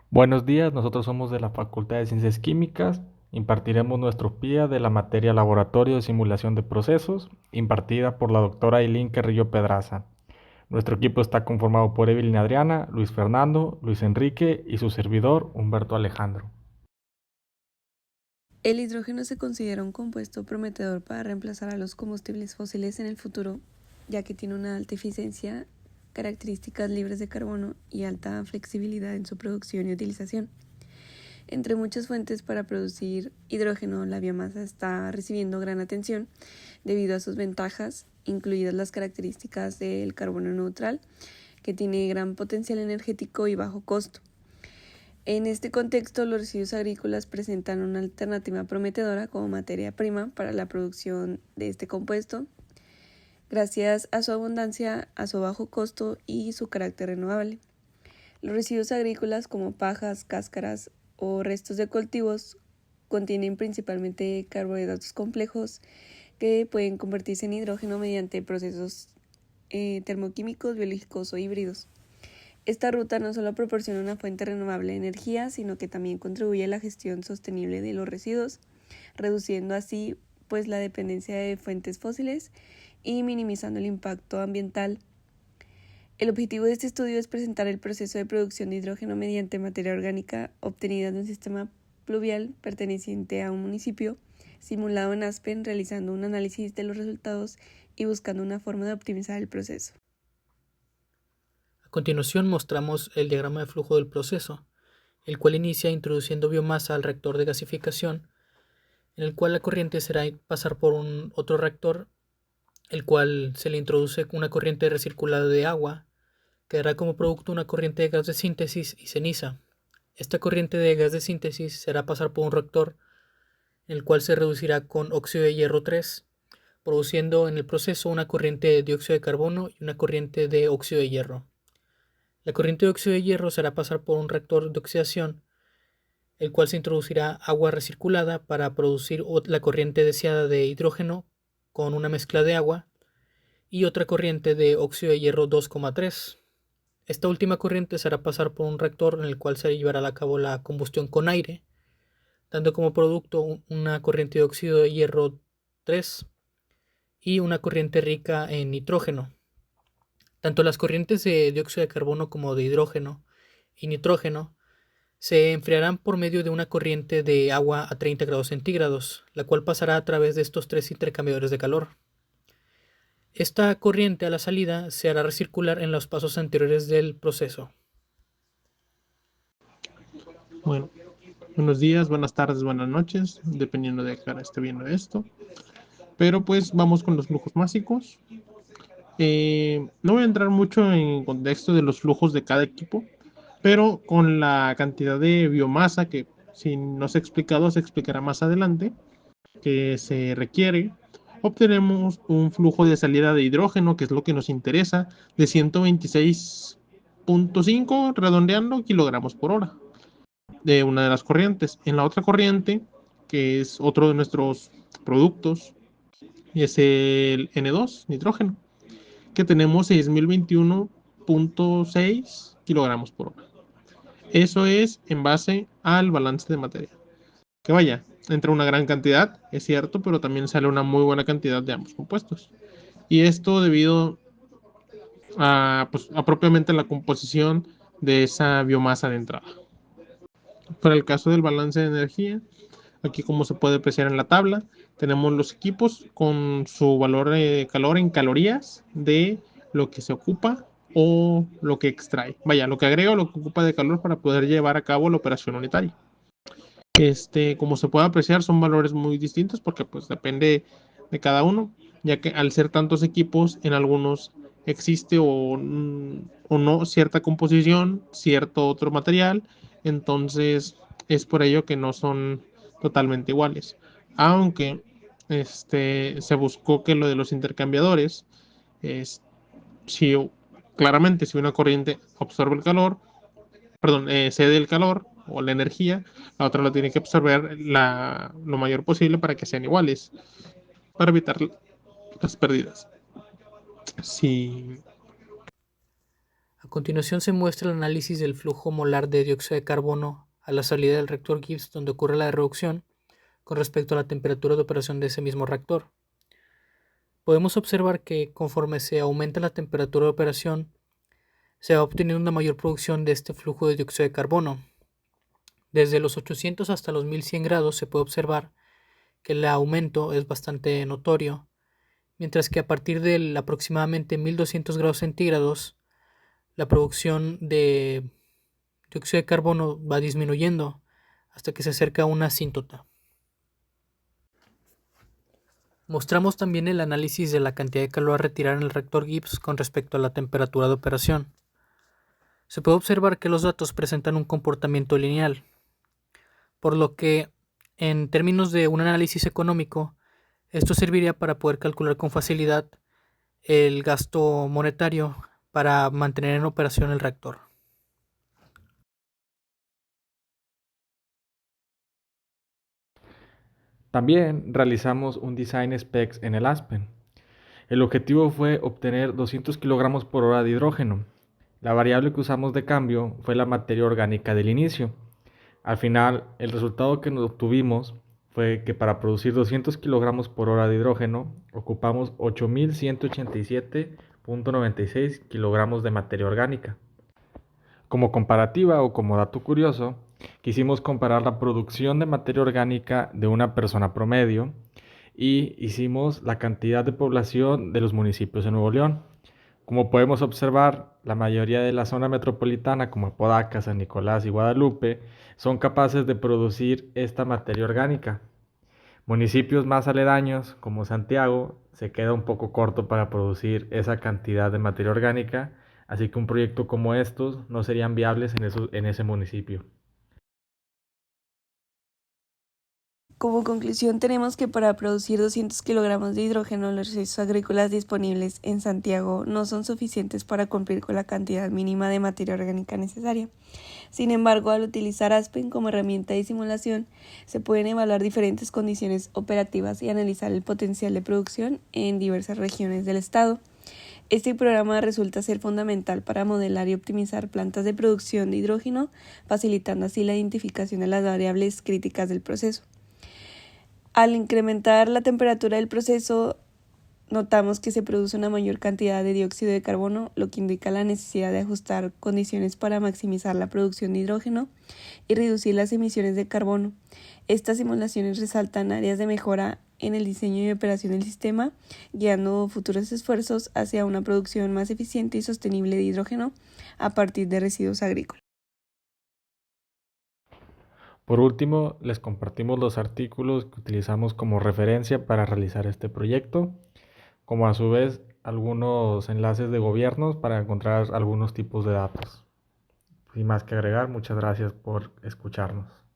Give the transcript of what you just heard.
Buenos días, nosotros somos de la Facultad de Ciencias Químicas. Impartiremos nuestro PIA de la materia Laboratorio de Simulación de Procesos, impartida por la doctora Eileen Carrillo Pedraza. Nuestro equipo está conformado por Evelyn Adriana, Luis Fernando, Luis Enrique y su servidor Humberto Alejandro. El hidrógeno se considera un compuesto prometedor para reemplazar a los combustibles fósiles en el futuro, ya que tiene una alta eficiencia, características libres de carbono y alta flexibilidad en su producción y utilización. Entre muchas fuentes para producir hidrógeno, la biomasa está recibiendo gran atención debido a sus ventajas, incluidas las características del carbono neutral, que tiene gran potencial energético y bajo costo. En este contexto, los residuos agrícolas presentan una alternativa prometedora como materia prima para la producción de este compuesto, gracias a su abundancia, a su bajo costo y su carácter renovable. Los residuos agrícolas como pajas, cáscaras o restos de cultivos contienen principalmente carbohidratos complejos que pueden convertirse en hidrógeno mediante procesos termoquímicos, biológicos o híbridos. Esta ruta no solo proporciona una fuente renovable de energía, sino que también contribuye a la gestión sostenible de los residuos, reduciendo así la dependencia de fuentes fósiles y minimizando el impacto ambiental. El objetivo de este estudio es presentar el proceso de producción de hidrógeno mediante materia orgánica obtenida de un sistema pluvial perteneciente a un municipio, simulado en Aspen, realizando un análisis de los resultados y buscando una forma de optimizar el proceso. A continuación mostramos el diagrama de flujo del proceso, el cual inicia introduciendo biomasa al reactor de gasificación, en el cual la corriente será pasar por otro reactor, el cual se le introduce una corriente recirculada de agua, que dará como producto una corriente de gas de síntesis y ceniza. Esta corriente de gas de síntesis será pasar por un reactor, en el cual se reducirá con óxido de hierro 3, produciendo en el proceso una corriente de dióxido de carbono y una corriente de óxido de hierro. La corriente de óxido de hierro será pasar por un reactor de oxidación, el cual se introducirá agua recirculada para producir la corriente deseada de hidrógeno con una mezcla de agua y otra corriente de óxido de hierro 2,3. Esta última corriente se hará pasar por un reactor en el cual se llevará a cabo la combustión con aire, dando como producto una corriente de óxido de hierro 3 y una corriente rica en nitrógeno. Tanto las corrientes de dióxido de carbono como de hidrógeno y nitrógeno se enfriarán por medio de una corriente de agua a 30 grados centígrados, la cual pasará a través de estos tres intercambiadores de calor. Esta corriente a la salida se hará recircular en los pasos anteriores del proceso. Bueno, buenos días, buenas tardes, buenas noches, dependiendo de qué hora esté viendo esto. Pero pues vamos con los flujos básicos. No voy a entrar mucho en contexto de los flujos de cada equipo, pero con la cantidad de biomasa que si no se ha explicado, se explicará más adelante, que se requiere, obtenemos un flujo de salida de hidrógeno, que es lo que nos interesa, de 126,5, redondeando, kilogramos por hora, de una de las corrientes. En la otra corriente, que es otro de nuestros productos, es el N2, nitrógeno, que tenemos 6021,6 kilogramos por hora. Eso es en base al balance de materia. Que vaya, entra una gran cantidad, es cierto, pero también sale una muy buena cantidad de ambos compuestos. Y esto debido a propiamente la composición de esa biomasa de entrada. Para el caso del balance de energía, aquí como se puede apreciar en la tabla, tenemos los equipos con su valor de calor en calorías de lo que se ocupa o lo que extrae. Vaya, lo que agrega o lo que ocupa de calor para poder llevar a cabo la operación unitaria. Como se puede apreciar, son valores muy distintos porque pues depende de cada uno, ya que al ser tantos equipos, en algunos existe o no cierta composición, cierto otro material, entonces es por ello que no son totalmente iguales. Aunque se buscó que lo de los intercambiadores, es, si claramente si una corriente absorbe el calor, perdón, cede el calor o la energía, la otra lo tiene que absorber lo mayor posible para que sean iguales, para evitar las pérdidas. Sí. A continuación se muestra el análisis del flujo molar de dióxido de carbono a la salida del reactor Gibbs donde ocurre la reducción con respecto a la temperatura de operación de ese mismo reactor. Podemos observar que conforme se aumenta la temperatura de operación, se va obteniendo una mayor producción de este flujo de dióxido de carbono. Desde los 800 hasta los 1100 grados se puede observar que el aumento es bastante notorio, mientras que a partir de aproximadamente 1200 grados centígrados, la producción de dióxido de carbono va disminuyendo hasta que se acerca a una asíntota. Mostramos también el análisis de la cantidad de calor a retirar en el reactor Gibbs con respecto a la temperatura de operación. Se puede observar que los datos presentan un comportamiento lineal, por lo que, en términos de un análisis económico, esto serviría para poder calcular con facilidad el gasto monetario para mantener en operación el reactor. También realizamos un design specs en el Aspen. El objetivo fue obtener 200 kilogramos por hora de hidrógeno. La variable que usamos de cambio fue la materia orgánica del inicio. Al final, el resultado que obtuvimos fue que para producir 200 kilogramos por hora de hidrógeno ocupamos 8.187.96 kilogramos de materia orgánica. Como comparativa o como dato curioso, quisimos comparar la producción de materia orgánica de una persona promedio y hicimos la cantidad de población de los municipios de Nuevo León. Como podemos observar, la mayoría de la zona metropolitana, como Apodaca, San Nicolás y Guadalupe, son capaces de producir esta materia orgánica. Municipios más aledaños, como Santiago, se queda un poco corto para producir esa cantidad de materia orgánica, así que un proyecto como estos no serían viables en ese municipio. Como conclusión, tenemos que para producir 200 kilogramos de hidrógeno, los recursos agrícolas disponibles en Santiago no son suficientes para cumplir con la cantidad mínima de materia orgánica necesaria. Sin embargo, al utilizar Aspen como herramienta de simulación, se pueden evaluar diferentes condiciones operativas y analizar el potencial de producción en diversas regiones del estado. Este programa resulta ser fundamental para modelar y optimizar plantas de producción de hidrógeno, facilitando así la identificación de las variables críticas del proceso. Al incrementar la temperatura del proceso, notamos que se produce una mayor cantidad de dióxido de carbono, lo que indica la necesidad de ajustar condiciones para maximizar la producción de hidrógeno y reducir las emisiones de carbono. Estas simulaciones resaltan áreas de mejora en el diseño y operación del sistema, guiando futuros esfuerzos hacia una producción más eficiente y sostenible de hidrógeno a partir de residuos agrícolas. Por último, les compartimos los artículos que utilizamos como referencia para realizar este proyecto, como a su vez algunos enlaces de gobiernos para encontrar algunos tipos de datos. Sin más que agregar, muchas gracias por escucharnos.